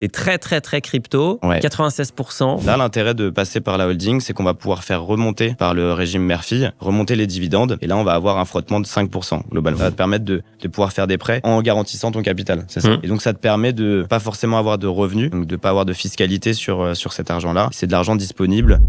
T'es très crypto, Ouais. 96%. Là, l'intérêt de passer par la holding, c'est qu'on va pouvoir faire remonter par le régime mère-fille, remonter les dividendes. Et là, on va avoir un frottement de 5% globalement. Ça va te permettre de pouvoir faire des prêts en garantissant ton capital. C'est ça. Et donc, ça te permet de pas forcément avoir de revenus, donc de pas avoir de fiscalité sur cet argent-là. C'est de l'argent disponible.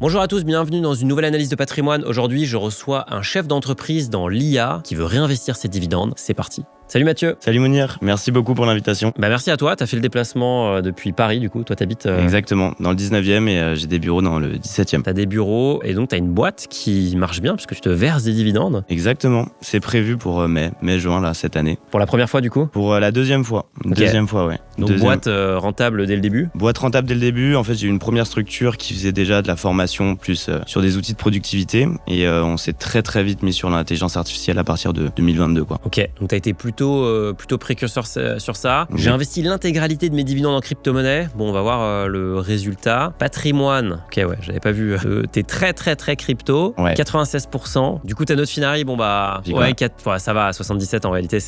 Bonjour à tous, bienvenue dans une nouvelle analyse de patrimoine. Aujourd'hui, je reçois un chef d'entreprise dans l'IA qui veut réinvestir ses dividendes. C'est parti. Salut Mathieu. Salut Mounir, merci beaucoup pour l'invitation. Merci à toi, t'as fait le déplacement depuis Paris du coup, toi t'habites... Exactement, dans le 19e et j'ai des bureaux dans le 17e. T'as des bureaux et donc t'as une boîte qui marche bien puisque tu te verses des dividendes. Exactement, c'est prévu pour mai-juin là cette année. Pour la première fois du coup? Pour la deuxième fois. Okay. Deuxième fois, ouais. Donc boîte rentable dès le début? Boîte rentable dès le début. En fait, j'ai eu une première structure qui faisait déjà de la formation plus sur des outils de productivité et on s'est très vite mis sur l'intelligence artificielle à partir de 2022 quoi. Ok, donc t'as été plutôt précurseur sur ça. J'ai investi l'intégralité de mes dividendes en crypto-monnaie. Bon, on va voir le résultat. Patrimoine, ok ouais, j'avais pas vu. T'es très crypto, ouais. 96%. Du coup, ta note Finari, bon bah ouais, 4, ça va, 77 en réalité,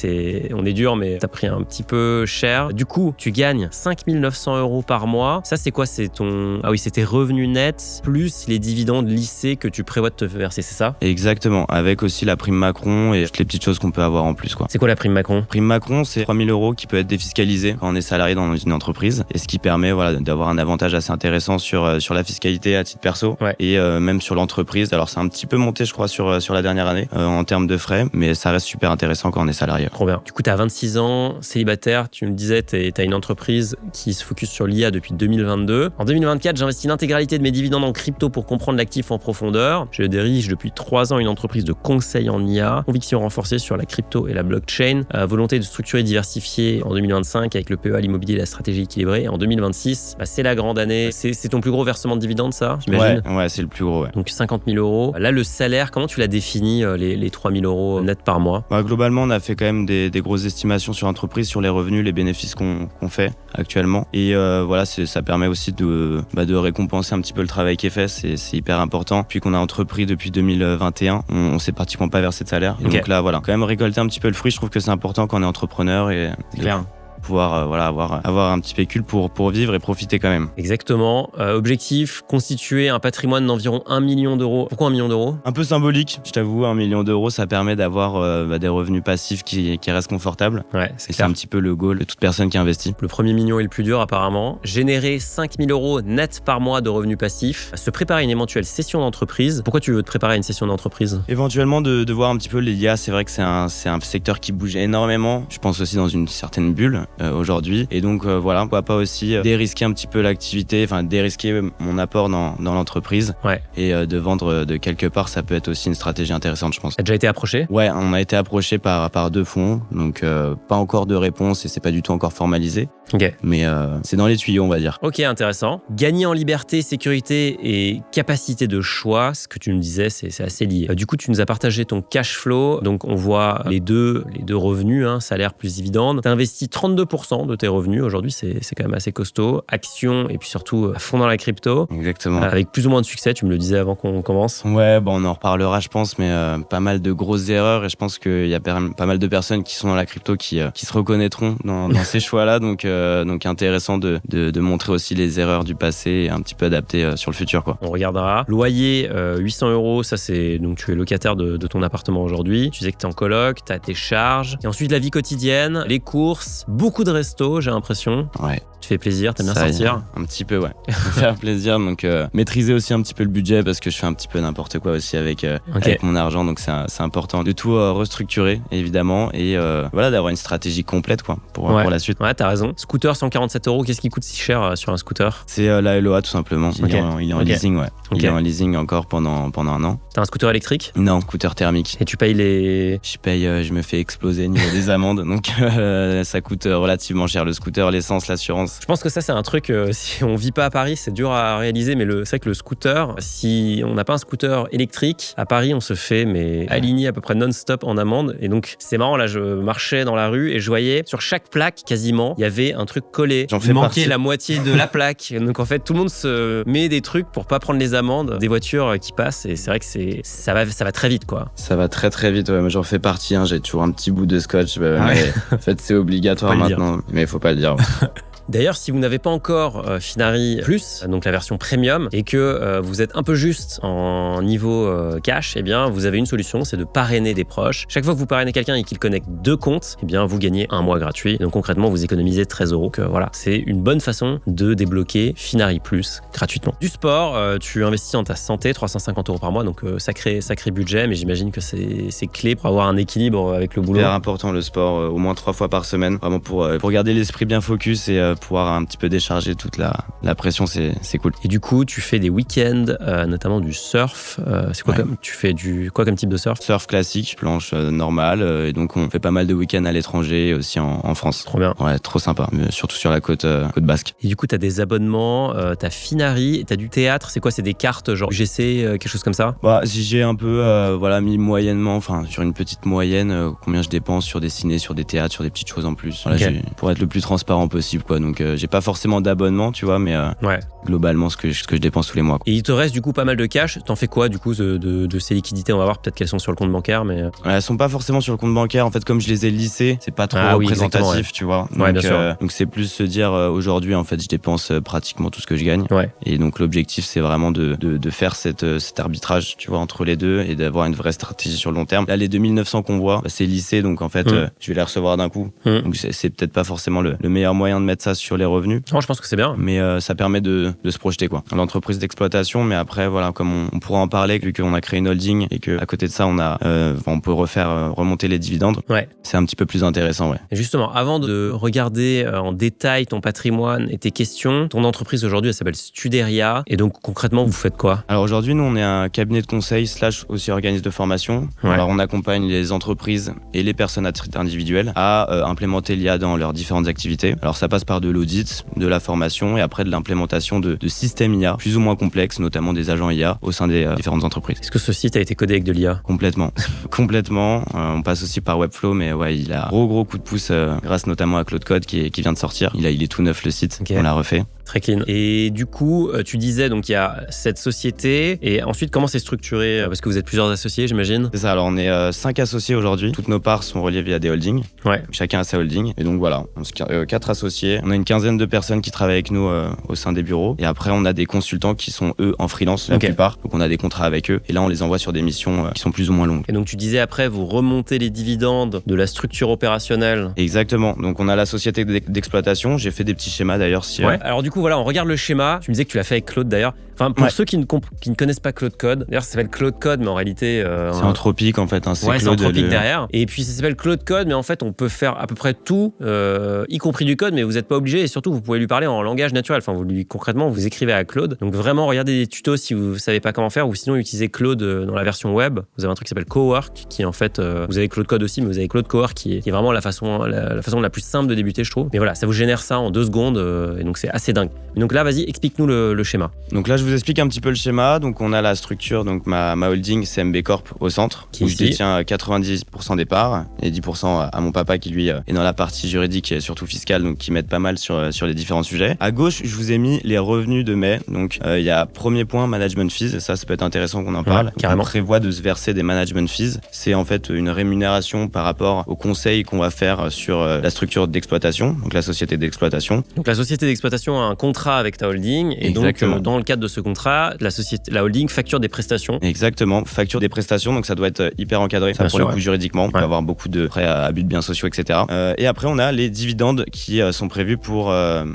on est dur, mais t'as pris un petit peu cher. Du coup, tu gagnes 5 900 € par mois. Ça, c'est quoi? C'est tes revenus nets plus les dividendes lissés que tu prévois de te verser, c'est ça? Exactement, avec aussi la prime Macron et toutes les petites choses qu'on peut avoir en plus quoi. C'est quoi la prime Macron? Prime Macron, c'est 3 000 € qui peut être défiscalisé quand on est salarié dans une entreprise et ce qui permet d'avoir un avantage assez intéressant sur la fiscalité à titre perso, ouais. Et même sur l'entreprise. Alors c'est un petit peu monté je crois sur la dernière année en termes de frais, mais ça reste super intéressant quand on est salarié. Trop bien. Du coup, t'as 26 ans, célibataire, tu me disais, t'as une entreprise qui se focus sur l'IA depuis 2022. En 2024, j'investis l'intégralité de mes dividendes en crypto pour comprendre l'actif en profondeur. Je dirige depuis 3 ans une entreprise de conseil en IA, conviction renforcée sur la crypto et la blockchain, volonté de structurer et diversifier en 2025 avec le PEA, l'immobilier et la stratégie équilibrée. Et en 2026, c'est la grande année. C'est ton plus gros versement de dividendes, ça, j'imagine? Ouais, c'est le plus gros, ouais. Donc 50 000 €. Là, le salaire, comment tu l'as défini, les 3 000 € net par mois? Globalement, on a fait quand même des grosses estimations sur l'entreprise, sur les revenus, les bénéfices qu'on fait actuellement. Et ça permet aussi de récompenser un petit peu le travail qui est fait. C'est hyper important. Puis qu'on a entrepris depuis 2021, on s'est pratiquement pas versé de salaire. Et donc là, quand même récolter un petit peu le fruit, je trouve que c'est important quand on est entrepreneur et clair. Pouvoir avoir un petit pécule pour vivre et profiter quand même. Exactement. Objectif, constituer un patrimoine d'environ 1 million d'euros. Pourquoi 1 million d'euros? Un peu symbolique, je t'avoue, 1 million d'euros, ça permet d'avoir des revenus passifs qui restent confortables. Ouais, c'est un petit peu le goal de toute personne qui investit. Le premier million est le plus dur apparemment. Générer 5 000 € net par mois de revenus passifs. Se préparer à une éventuelle session d'entreprise. Pourquoi tu veux te préparer à une session d'entreprise? Éventuellement de voir un petit peu l'IA, c'est vrai que c'est un secteur qui bouge énormément. Je pense aussi dans une certaine bulle aujourd'hui. Et donc pourquoi pas aussi dérisquer un petit peu l'activité, enfin dérisquer mon apport dans l'entreprise. Ouais. Et de vendre de quelque part, ça peut être aussi une stratégie intéressante, je pense. T'as déjà été approché? Ouais, on a été approché par 2 fonds, donc pas encore de réponse et c'est pas du tout encore formalisé. Ok. Mais c'est dans les tuyaux, on va dire. Ok, intéressant. Gagner en liberté, sécurité et capacité de choix, ce que tu me disais, c'est assez lié. Du coup, tu nous as partagé ton cash flow. Donc, on voit les deux revenus, salaire plus dividende. Tu as investi 32% de tes revenus. Aujourd'hui, c'est quand même assez costaud. Actions et puis surtout à fond dans la crypto. Exactement. Avec plus ou moins de succès, tu me le disais avant qu'on commence. Ouais, on en reparlera, je pense, mais pas mal de grosses erreurs. Et je pense qu'il y a pas mal de personnes qui sont dans la crypto qui se reconnaîtront dans ces choix-là. Donc intéressant de montrer aussi les erreurs du passé et un petit peu adapter sur le futur, quoi. On regardera. Loyer, 800 €, ça c'est... Donc tu es locataire de ton appartement aujourd'hui. Tu sais que tu es en coloc, tu as tes charges. Et ensuite la vie quotidienne, les courses, beaucoup de restos, j'ai l'impression. Ouais. Tu fais plaisir, t'aimes bien sortir? Un petit peu, ouais. Faire plaisir, donc maîtriser aussi un petit peu le budget parce que je fais un petit peu n'importe quoi aussi avec mon argent, donc c'est important de tout restructurer évidemment et d'avoir une stratégie complète quoi pour la suite. Ouais, t'as raison. Scooter 147 €, qu'est-ce qui coûte si cher sur un scooter? C'est la LOA tout simplement. Il est en leasing, ouais. Il est en leasing encore pendant 1 an. T'as un scooter électrique? Non, scooter thermique. Et tu payes les... Je me fais exploser au niveau des amendes, donc ça coûte relativement cher le scooter, l'essence, l'assurance. Je pense que ça c'est un truc, si on vit pas à Paris, c'est dur à réaliser, mais c'est vrai que le scooter, si on n'a pas un scooter électrique, à Paris on se fait aligner à peu près non-stop en amende. Et donc c'est marrant, là je marchais dans la rue et je voyais sur chaque plaque quasiment, il y avait un truc collé. Il manquait la moitié de la plaque. Donc en fait tout le monde se met des trucs pour pas prendre les amendes des voitures qui passent et c'est vrai que ça va très vite quoi. Ça va très vite, ouais. Moi j'en fais partie, j'ai toujours un petit bout de scotch, mais en fait c'est obligatoire maintenant, mais il faut pas le dire. Ouais. D'ailleurs, si vous n'avez pas encore Finari Plus, donc la version premium, et que vous êtes un peu juste en niveau cash, eh bien, vous avez une solution, c'est de parrainer des proches. Chaque fois que vous parrainez quelqu'un et qu'il connecte 2 comptes, eh bien, vous gagnez un mois gratuit. Donc concrètement, vous économisez 13 €. Donc voilà, c'est une bonne façon de débloquer Finari Plus gratuitement. Du sport, tu investis en ta santé, 350 € par mois, donc sacré budget, mais j'imagine que c'est clé pour avoir un équilibre avec le boulot. C'est important le sport, au moins 3 fois par semaine, vraiment pour garder l'esprit bien focus et pouvoir un petit peu décharger toute la pression, c'est cool. Et du coup, tu fais des week-ends, notamment du surf. C'est quoi tu fais quoi comme type de surf? Surf classique, planche normale, et donc on fait pas mal de week-ends à l'étranger, aussi en France. Trop bien. Ouais, trop sympa, surtout sur la côte basque. Et du coup, t'as des abonnements, t'as Finari, t'as du théâtre, c'est quoi? C'est des cartes genre UGC, quelque chose comme ça? Bah, si j'ai un peu mis moyennement, enfin sur une petite moyenne, combien je dépense sur des ciné, sur des théâtres, sur des petites choses en plus. Voilà, pour être le plus transparent possible, quoi. Donc j'ai pas forcément d'abonnement, tu vois, mais globalement ce que je dépense tous les mois, quoi. Et il te reste du coup pas mal de cash. T'en fais quoi du coup de ces liquidités? On va voir peut-être qu'elles sont sur le compte bancaire, mais elles sont pas forcément sur le compte bancaire. En fait, comme je les ai lissées, c'est pas trop représentatif, tu vois. Donc, bien sûr. Donc c'est plus se dire aujourd'hui, en fait, je dépense pratiquement tout ce que je gagne. Ouais. Et donc l'objectif, c'est vraiment de faire cet arbitrage, tu vois, entre les deux et d'avoir une vraie stratégie sur le long terme. Là, les 2900 qu'on voit, c'est lissé, donc en fait, je vais les recevoir d'un coup. Donc c'est peut-être pas forcément le meilleur moyen de mettre ça sur les revenus. Non, je pense que c'est bien. Mais ça permet de se projeter, quoi. L'entreprise d'exploitation, mais après, voilà, comme on pourra en parler, vu qu'on a créé une holding et qu'à côté de ça, on peut refaire remonter les dividendes. Ouais. C'est un petit peu plus intéressant, ouais. Et justement, avant de regarder en détail ton patrimoine et tes questions, ton entreprise aujourd'hui, elle s'appelle Studeria. Et donc, concrètement, vous faites quoi? Alors aujourd'hui, nous, on est un cabinet de conseil / aussi organisme de formation. Ouais. Alors, on accompagne les entreprises et les personnes à titre individuel à implémenter l'IA dans leurs différentes activités. Alors, ça passe par de l'audit, de la formation et après de l'implémentation de systèmes IA plus ou moins complexes, notamment des agents IA au sein des différentes entreprises. Est-ce que ce site a été codé avec de l'IA? Complètement. Complètement. On passe aussi par Webflow, mais ouais, il a gros coup de pouce grâce notamment à Claude Code qui vient de sortir. Il est tout neuf, le site. Okay. On l'a refait. Très clean. Et du coup, tu disais, donc il y a cette société. Et ensuite, comment c'est structuré? Parce que vous êtes plusieurs associés, j'imagine. C'est ça. Alors, on est 5 associés aujourd'hui. Toutes nos parts sont reliées via des holdings. Ouais. Chacun a sa holding. Et donc voilà, on est 4 associés. On a une quinzaine de personnes qui travaillent avec nous au sein des bureaux. Et après, on a des consultants qui sont, eux, en freelance, la plupart. Donc, on a des contrats avec eux. Et là, on les envoie sur des missions qui sont plus ou moins longues. Et donc, tu disais après, vous remontez les dividendes de la structure opérationnelle. Exactement. Donc, on a la société d'exploitation. J'ai fait des petits schémas d'ailleurs. Ouais. Alors, du coup, voilà, on regarde le schéma. Tu me disais que tu l'as fait avec Claude d'ailleurs. Enfin, pour ceux qui ne connaissent pas Claude Code, d'ailleurs ça s'appelle Claude Code, mais en réalité... c'est Anthropique en fait. Hein, c'est Anthropique derrière. Et puis ça s'appelle Claude Code, mais en fait on peut faire à peu près tout, y compris du code, mais vous n'êtes pas obligé et surtout vous pouvez lui parler en langage naturel. Enfin, concrètement, vous écrivez à Claude. Donc vraiment, regardez des tutos si vous ne savez pas comment faire ou sinon utilisez Claude dans la version web. Vous avez un truc qui s'appelle Cowork, qui est en fait... vous avez Claude Code aussi, mais vous avez Claude Cowork qui est vraiment la façon la plus simple de débuter, je trouve. Mais voilà, ça vous génère ça en 2 secondes et donc c'est assez dingue. Et donc là, vas-y, explique-nous le schéma. Donc là, je vous explique un petit peu le schéma. Donc on a la structure, donc ma holding CMB Corp au centre, où je détiens 90% des parts et 10% à mon papa qui lui est dans la partie juridique et surtout fiscale, donc qui m'aide pas mal sur les différents sujets. À gauche, je vous ai mis les revenus de mai. Donc il y a premier point, management fees. Ça peut être intéressant qu'on en parle. Carrément. On prévoit de se verser des management fees. C'est en fait une rémunération par rapport au conseil qu'on va faire sur la structure d'exploitation, donc la société d'exploitation. Donc la société d'exploitation a un contrat avec ta holding et Exactement. Donc dans le cadre de ce contrat, la holding facture des prestations. Exactement, facture des prestations, donc ça doit être hyper encadré. Ça, pour le coup, juridiquement, on peut avoir beaucoup de frais à abus de biens sociaux, etc. Et après, on a les dividendes qui sont prévus pour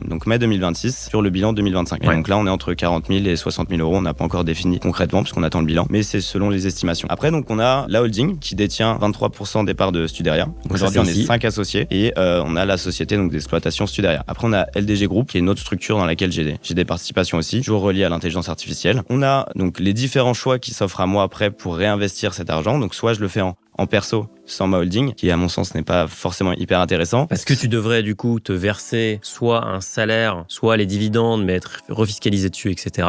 donc mai 2026 sur le bilan 2025. Et donc là, on est entre 40 000 et 60 000 euros. On n'a pas encore défini concrètement parce qu'on attend le bilan, mais c'est selon les estimations. Après, donc on a la holding qui détient 23% des parts de Studeria. Aujourd'hui, on est 5 associés et on a la société donc d'exploitation Studeria. Après, on a LDG Group qui est une autre structure dans laquelle j'ai des participations aussi, toujours reliées à l'intelligence artificielle. On a donc les différents choix qui s'offrent à moi après pour réinvestir cet argent. Donc soit je le fais en perso sans ma holding, qui à mon sens n'est pas forcément hyper intéressant. Parce que tu devrais du coup te verser soit un salaire, soit les dividendes, mais être refiscalisé dessus, etc.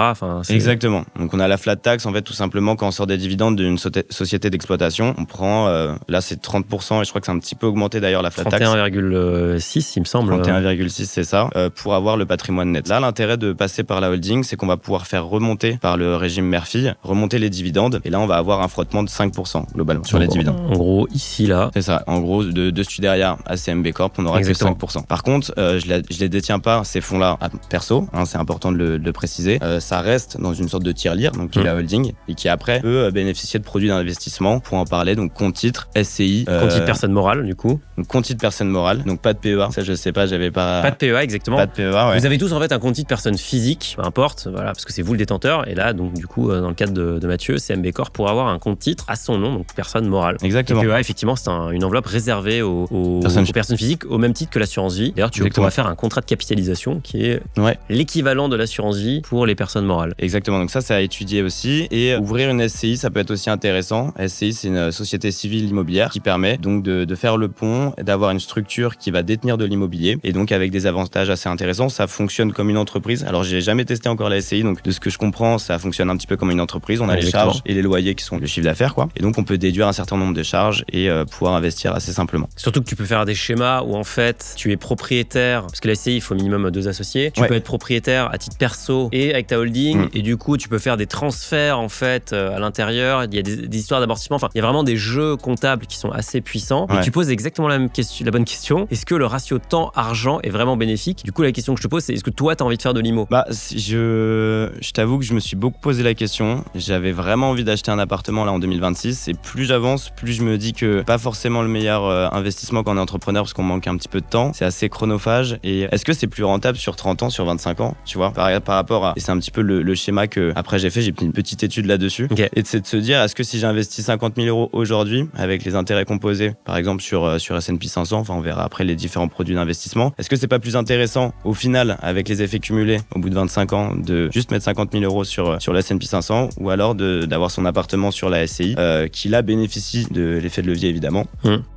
Exactement. Donc on a la flat tax, en fait, tout simplement, quand on sort des dividendes d'une société d'exploitation, on prend, là c'est 30%, et je crois que c'est un petit peu augmenté d'ailleurs la flat tax. 31,6 il me semble. 31,6 c'est ça, pour avoir le patrimoine net. Là, l'intérêt de passer par la holding, c'est qu'on va pouvoir faire remonter par le régime mère-fille, remonter les dividendes, et là on va avoir un frottement de 5% globalement sur les dividendes. En gros, ici, ici, là. C'est ça. En gros, dessus derrière ACMB Corp, on aura Exactement. que 5%. Par contre, je les détiens pas, ces fonds-là, perso, hein, c'est important de le préciser. Ça reste dans une sorte de tirelire, donc qui est la holding, et qui après peut bénéficier de produits d'investissement. Pour en parler, donc compte titre, SCI. Compte titre personne morale, du coup. Donc compte titre personne morale, donc pas de PEA. Ça, je sais pas, j'avais pas. Pas de PEA, exactement. Pas de PEA, ouais. Vous avez tous en fait un compte titre personne physique, peu importe, voilà, parce que c'est vous le détenteur. Et là, donc du coup, dans le cadre de Mathieu, CMB Corp pour avoir un compte titre à son nom, donc personne morale. Exactement. Et PEA, effectivement, c'est une enveloppe réservée aux personnes physiques, au même titre que l'assurance vie. D'ailleurs, tu pourras faire un contrat de capitalisation qui est l'équivalent de l'assurance vie pour les personnes morales. Exactement. Donc ça, c'est à étudier aussi. Et ouvrir une SCI, ça peut être aussi intéressant. SCI, c'est une société civile immobilière qui permet donc de faire le pont, d'avoir une structure qui va détenir de l'immobilier et donc avec des avantages assez intéressants. Ça fonctionne comme une entreprise. Alors, j'ai jamais testé encore la SCI, donc de ce que je comprends, ça fonctionne un petit peu comme une entreprise. On a les charges et les loyers qui sont le chiffre d'affaires, quoi. Et donc, on peut déduire un certain nombre de charges et pouvoir investir assez simplement. Surtout que tu peux faire des schémas où en fait, tu es propriétaire, parce que la SCI, il faut minimum 2 associés. Tu peux être propriétaire à titre perso et avec ta holding, et du coup, tu peux faire des transferts en fait à l'intérieur. Il y a des histoires d'amortissement. Enfin, il y a vraiment des jeux comptables qui sont assez puissent. Et tu poses exactement la bonne question. Est-ce que le ratio temps-argent est vraiment bénéfique? Du coup, la question que je te pose, c'est est-ce que toi, tu as envie de faire de l'IMO? Je t'avoue que je me suis beaucoup posé la question. J'avais vraiment envie d'acheter un appartement là en 2026. Et plus j'avance, plus je me dis que pas forcément le meilleur investissement quand on est entrepreneur parce qu'on manque un petit peu de temps. C'est assez chronophage. Et est-ce que c'est plus rentable sur 30 ans, sur 25 ans? Tu vois, par rapport à. Et c'est un petit peu le schéma que après j'ai fait. J'ai pris une petite étude là-dessus. Et c'est de se dire, est-ce que si j'investis 50 000 euros aujourd'hui avec les intérêts composés, par exemple sur S&P 500, enfin on verra après les différents produits d'investissement, est-ce que c'est pas plus intéressant au final avec les effets cumulés au bout de 25 ans de juste mettre 50 000 euros sur le S&P 500 ou alors d'avoir son appartement sur la SCI qui là bénéficie de l'effet de levier évidemment,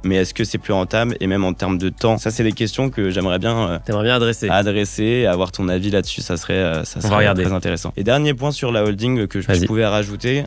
mais est-ce que c'est plus rentable et même en termes de temps? Ça c'est des questions que j'aimerais bien adresser, avoir ton avis là-dessus, ça serait très intéressant. Et dernier point sur la holding que je pouvais rajouter,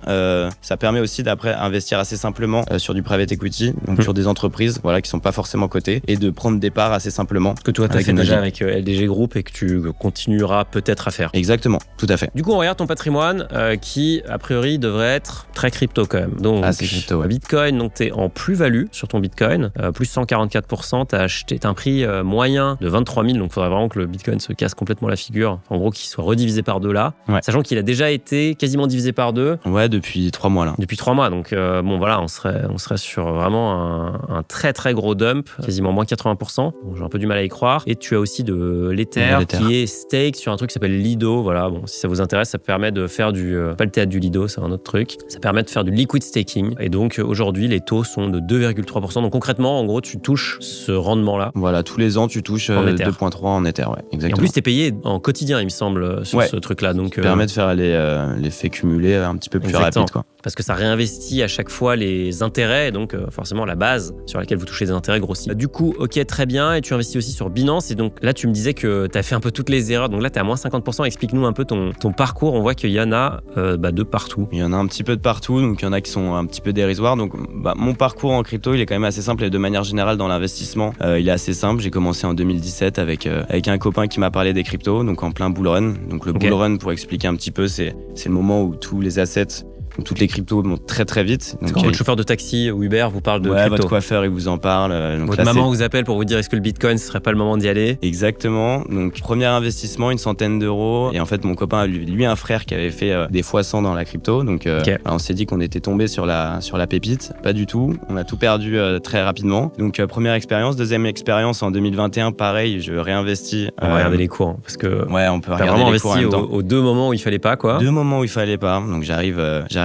ça permet aussi d'après investir assez simplement sur du private equity, donc sur des entreprises qui sont pas forcément cotées et de prendre des parts assez simplement. Que toi t'as fait déjà avec LDG Group et que tu continueras peut-être à faire. Exactement, tout à fait. Du coup on regarde ton patrimoine qui a priori devrait être très crypto quand même. Donc c'est crypto, Bitcoin, donc t'es en plus-value sur ton Bitcoin, plus 144%, t'as un prix moyen de 23 000, donc il faudrait vraiment que le Bitcoin se casse complètement la figure, en gros qu'il soit redivisé par deux là, sachant qu'il a déjà été quasiment divisé par deux. Ouais, depuis 3 mois là. Depuis 3 mois, donc on serait sur vraiment un très très gros dump, quasiment moins 80%. Bon, j'ai un peu du mal à y croire. Et tu as aussi de l'Ether qui est stake sur un truc qui s'appelle Lido. Voilà, bon, si ça vous intéresse, ça permet de faire pas le théâtre du Lido, c'est un autre truc. Ça permet de faire du liquid staking. Et donc aujourd'hui, les taux sont de 2,3%. Donc concrètement, en gros, tu touches ce rendement-là. Voilà, tous les ans, tu touches 2,3 en Ether, exactement. Et en plus, t'es payé en quotidien, il me semble, sur ce truc-là. Donc ça permet de faire l'effet cumulé un petit peu plus rapide, quoi. Parce que ça réinvestit à chaque fois les intérêts, et donc forcément la base sur laquelle vous touchez des intérêts grossit. Du coup, ok, très bien, et tu investis aussi sur Binance, et donc là tu me disais que tu as fait un peu toutes les erreurs, donc là tu es à moins 50%, explique-nous un peu ton parcours, on voit qu'il y en a de partout. Il y en a un petit peu de partout, donc il y en a qui sont un petit peu dérisoires, donc mon parcours en crypto il est quand même assez simple, et de manière générale dans l'investissement, il est assez simple. J'ai commencé en 2017 avec un copain qui m'a parlé des cryptos, donc en plein bull run. Donc le bull run, pour expliquer un petit peu, c'est le moment où tous les assets, donc toutes les cryptos montent très très vite. Donc quand votre chauffeur de taxi ou Uber vous parle de crypto. Votre coiffeur il vous en parle. Donc votre maman vous appelle pour vous dire est-ce que le Bitcoin ce serait pas le moment d'y aller? Exactement. Donc premier investissement, une centaine d'euros. Et en fait mon copain a lui un frère qui avait fait des fois 100 dans la crypto. Donc on s'est dit qu'on était tombé sur la pépite. Pas du tout. On a tout perdu très rapidement. Donc première expérience. Deuxième expérience en 2021, pareil, je réinvestis. On va regarder les cours parce que on peut regarder les cours en même temps. Aux deux moments où il fallait pas, quoi. Deux moments où il fallait pas. Donc j'arrive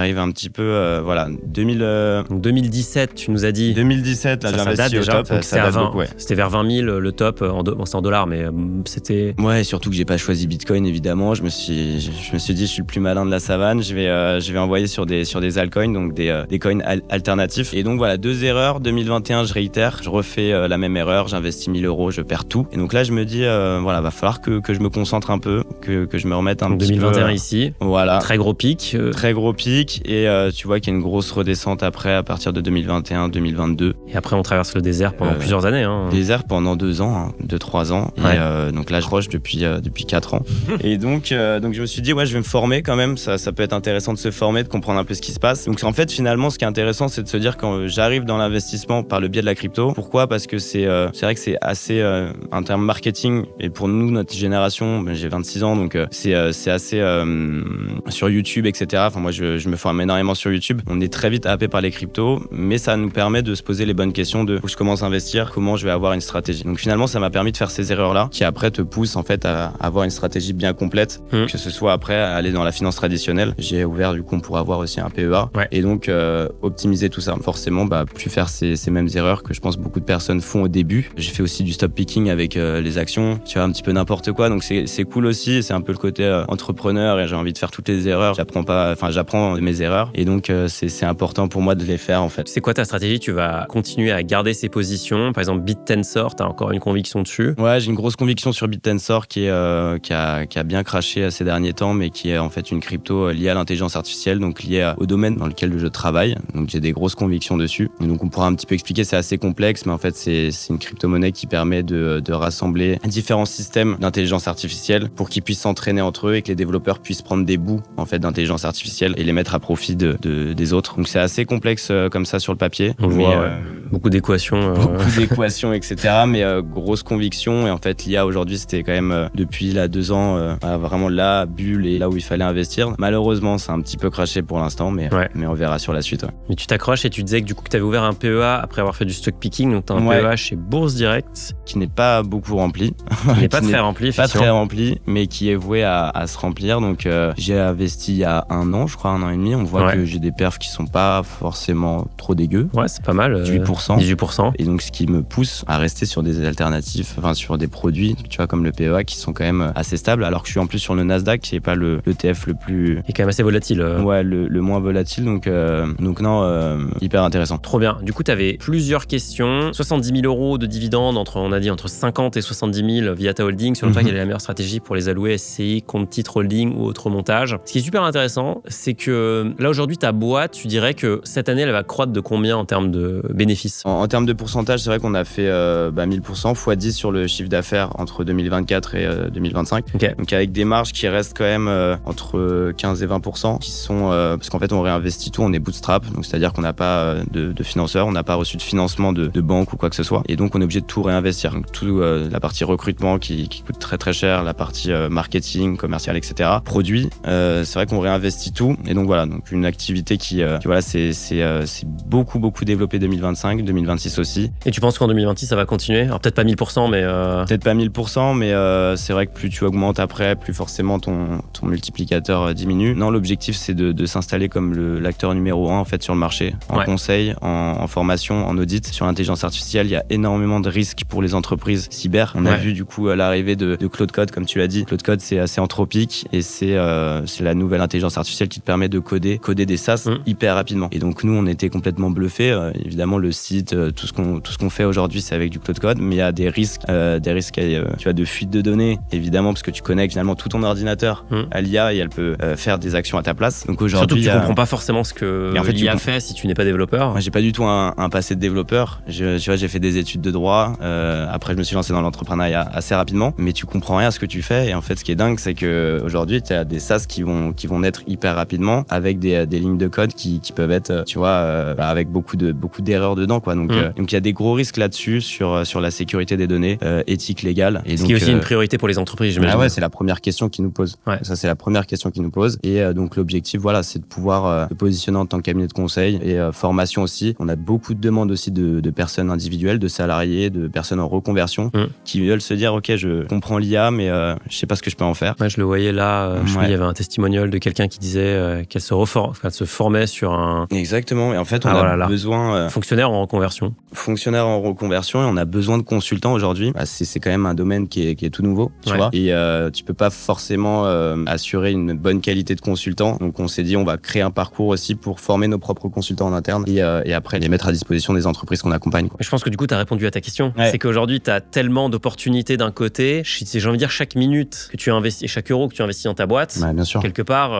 un petit peu 2017 tu nous as dit. 2017 là j'ai investi au top. C'était vers 20 000 le top, c'est en dollars mais c'était. Ouais, surtout que j'ai pas choisi Bitcoin évidemment. Je me suis dit je suis le plus malin de la savane, je vais envoyer sur des altcoins, donc des coins alternatifs. Et donc voilà, 2 erreurs. 2021 je réitère, je refais la même erreur, j'investis 1000 euros, je perds tout. Et donc là je me dis va falloir que je me concentre un peu, que je me remette un petit peu. 2021 ici. Voilà. Très gros pic. Très gros pic. pic et tu vois qu'il y a une grosse redescente après à partir de 2021-2022. Et après, on traverse le désert pendant plusieurs années. Désert pendant 2 ans, 2-3 ans. Ouais. Et donc là, je roche depuis 4 ans. Et donc je me suis dit, ouais, je vais me former quand même. Ça peut être intéressant de se former, de comprendre un peu ce qui se passe. Donc en fait, finalement, ce qui est intéressant, c'est de se dire quand j'arrive dans l'investissement par le biais de la crypto. Pourquoi ? Parce que c'est vrai que c'est assez un terme marketing. Et pour nous, notre génération, j'ai 26 ans, donc c'est assez sur YouTube, etc. Enfin, moi, je me forme énormément sur YouTube. On est très vite happé par les cryptos, mais ça nous permet de se poser les bonnes questions de où je commence à investir, comment je vais avoir une stratégie. Donc finalement, ça m'a permis de faire ces erreurs-là qui après te poussent en fait à avoir une stratégie bien complète, que ce soit après à aller dans la finance traditionnelle. J'ai ouvert du coup pour avoir aussi un PEA et donc optimiser tout ça. Forcément, plus faire ces mêmes erreurs que je pense beaucoup de personnes font au début. J'ai fait aussi du stop picking avec les actions, tu vois, un petit peu n'importe quoi. Donc c'est cool aussi, c'est un peu le côté entrepreneur et j'ai envie de faire toutes les erreurs. J'apprends de mes erreurs et donc c'est important pour moi de les faire en fait. C'est quoi ta stratégie ? Tu vas continuer à garder ces positions, par exemple BitTensor, t'as encore une conviction dessus ? Ouais, j'ai une grosse conviction sur BitTensor qui a bien craché ces derniers temps, mais qui est en fait une crypto liée à l'intelligence artificielle, donc liée au domaine dans lequel je travaille. Donc j'ai des grosses convictions dessus. Et donc on pourra un petit peu expliquer, c'est assez complexe, mais en fait c'est une crypto-monnaie qui permet de rassembler différents systèmes d'intelligence artificielle pour qu'ils puissent s'entraîner entre eux et que les développeurs puissent prendre des bouts en fait d'intelligence artificielle et les mettre à profit des autres. Donc c'est assez complexe comme ça sur le papier. On voit beaucoup d'équations. Beaucoup d'équations, etc. Mais grosse conviction. Et en fait, l'IA aujourd'hui, c'était quand même depuis 2 ans vraiment la bulle et là où il fallait investir. Malheureusement, ça a un petit peu craché pour l'instant, mais on verra sur la suite. Ouais. Mais tu t'accroches et tu disais que du coup, tu avais ouvert un PEA après avoir fait du stock picking. Donc, tu as un PEA chez Bourse Direct. Qui n'est pas beaucoup rempli. Qui n'est pas très rempli, pas très rempli, mais qui est voué à se remplir. Donc, j'ai investi il y a 1 an, je crois, 1 an et demi. On voit que j'ai des perfs qui sont pas forcément trop dégueux. Ouais, c'est pas mal. 18%. Et donc, ce qui me pousse à rester sur des alternatives, enfin, sur des produits, tu vois, comme le PEA, qui sont quand même assez stables, alors que je suis en plus sur le Nasdaq, qui n'est pas le ETF le plus... Il est quand même assez volatile. Ouais, le moins volatile. Donc non, hyper intéressant. Trop bien. Du coup, tu avais plusieurs questions. 70 000 euros de dividendes, on a dit entre 50 et 70 000 via ta holding. Selon toi, quelle est la meilleure stratégie pour les allouer SCI, compte titre holding ou autre montage ? Ce qui est super intéressant, c'est que là, aujourd'hui, ta boîte, tu dirais que cette année, elle va croître de combien en termes de bénéfices ? En termes de pourcentage, c'est vrai qu'on a fait 1000% x 10 sur le chiffre d'affaires entre 2024 et 2025. Okay. Donc avec des marges qui restent quand même entre 15 et 20%, qui sont parce qu'en fait on réinvestit tout, on est bootstrap, donc c'est-à-dire qu'on n'a pas de financeurs, on n'a pas reçu de financement de banque ou quoi que ce soit, et donc on est obligé de tout réinvestir. Donc tout la partie recrutement qui coûte très très cher, la partie marketing, commercial, etc. Produit, c'est vrai qu'on réinvestit tout, et donc voilà, donc une activité qui voilà, c'est beaucoup développé 2025, 2026 aussi. Et tu penses qu'en 2026 ça va continuer ? Alors peut-être pas 1000%, mais peut-être pas 1000%, mais c'est vrai que plus tu augmentes après, plus forcément ton multiplicateur diminue. Non, l'objectif c'est de s'installer comme l'acteur numéro 1 en fait sur le marché, en conseil, en formation, en audit. Sur l'intelligence artificielle, il y a énormément de risques pour les entreprises cyber. On a vu du coup l'arrivée de Claude Code, comme tu l'as dit. Claude Code, c'est assez anthropique et c'est la nouvelle intelligence artificielle qui te permet de coder des SaaS hyper rapidement. Et donc nous, on était complètement bluffés. Évidemment, le site, tout ce qu'on fait aujourd'hui, c'est avec du Claude Code, mais il y a des risques, tu vois, de fuite de données, évidemment, parce que tu connectes finalement tout ton ordinateur à l'IA et elle peut faire des actions à ta place. Donc aujourd'hui, surtout que tu comprends pas forcément ce que l'IA fait si tu n'es pas développeur. Moi, j'ai pas du tout un passé de développeur. Tu vois, j'ai fait des études de droit. Après, je me suis lancé dans l'entrepreneuriat assez rapidement, mais tu comprends rien à ce que tu fais. Et en fait, ce qui est dingue, c'est que aujourd'hui, tu as des SaaS qui vont naître hyper rapidement avec des lignes de code qui peuvent être, tu vois, avec beaucoup d'erreurs dedans, quoi. Donc il y a des gros risques là-dessus sur la sécurité des données, éthique, légale. Et ce qui est aussi une priorité pour les entreprises, j'imagine. Ah ouais, c'est la première question qu'ils nous posent. Ouais. Ça, c'est la première question qu'ils nous posent. Et donc l'objectif, voilà, c'est de pouvoir se positionner en tant que cabinet de conseil et formation aussi. On a beaucoup de demandes aussi de personnes individuelles, de salariés, de personnes en reconversion qui veulent se dire, ok, je comprends l'IA, mais je sais pas ce que je peux en faire. Ouais, je le voyais là. Il y avait un testimonial de quelqu'un qui disait qu'elle se formait sur un. Exactement. Et en fait, on a besoin. Fonctionnaire en reconversion. Fonctionnaire en reconversion, et on a besoin de consultants aujourd'hui. C'est quand même un domaine qui est tout nouveau, tu vois. Et tu peux pas forcément assurer une bonne qualité de consultant. Donc on s'est dit, on va créer un parcours aussi pour former nos propres consultants en interne et après les mettre à disposition des entreprises qu'on accompagne, quoi. Je pense que du coup, tu as répondu à ta question. C'est qu'aujourd'hui, tu as tellement d'opportunités d'un côté. J'ai envie de dire, chaque minute que tu investis, chaque euro que tu investis dans ta boîte, bien sûr. quelque part,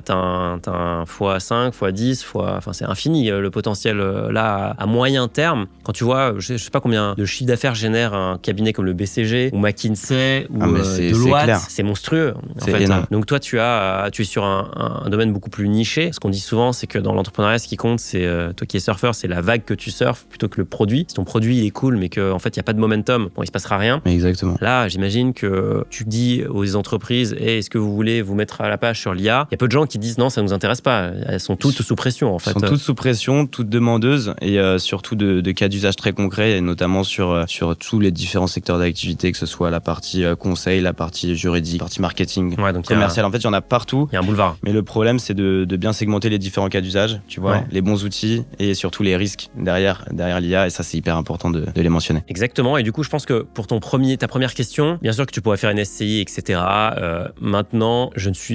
tu as x5, x10, enfin c'est infini le potentiel là à moyen terme. Quand tu vois, je sais pas combien de chiffre d'affaires génère un cabinet comme le BCG ou McKinsey ou Deloitte, c'est monstrueux. C'est en fait. énorme. Donc toi, tu es sur un domaine beaucoup plus niché. Ce qu'on dit souvent, c'est que dans l'entrepreneuriat, ce qui compte, c'est toi qui es surfeur, c'est la vague que tu surfes plutôt que le produit. Si ton produit il est cool, mais qu'en fait il y a pas de momentum, bon, il se passera rien. Exactement. Là, j'imagine que tu dis aux entreprises, est-ce que vous voulez vous mettre à la page sur l'IA? Il y a peu de gens qui disent non, ça nous intéresse pas. Elles sont toutes sous pression en fait. Elles sont toutes sous pression, toutes demandeuses et surtout de cas d'usage très concrets, et notamment sur tous les différents secteurs d'activité, que ce soit la partie conseil, la partie juridique, la partie marketing, commercial. En fait, il y en a partout. Il y a un boulevard. Mais le problème, c'est de bien segmenter les différents cas d'usage, tu vois, les bons outils et surtout les risques derrière l'IA. Et ça, c'est hyper important de les mentionner. Exactement. Et du coup, je pense que pour ta première question, bien sûr que tu pourrais faire une SCI, etc. Maintenant,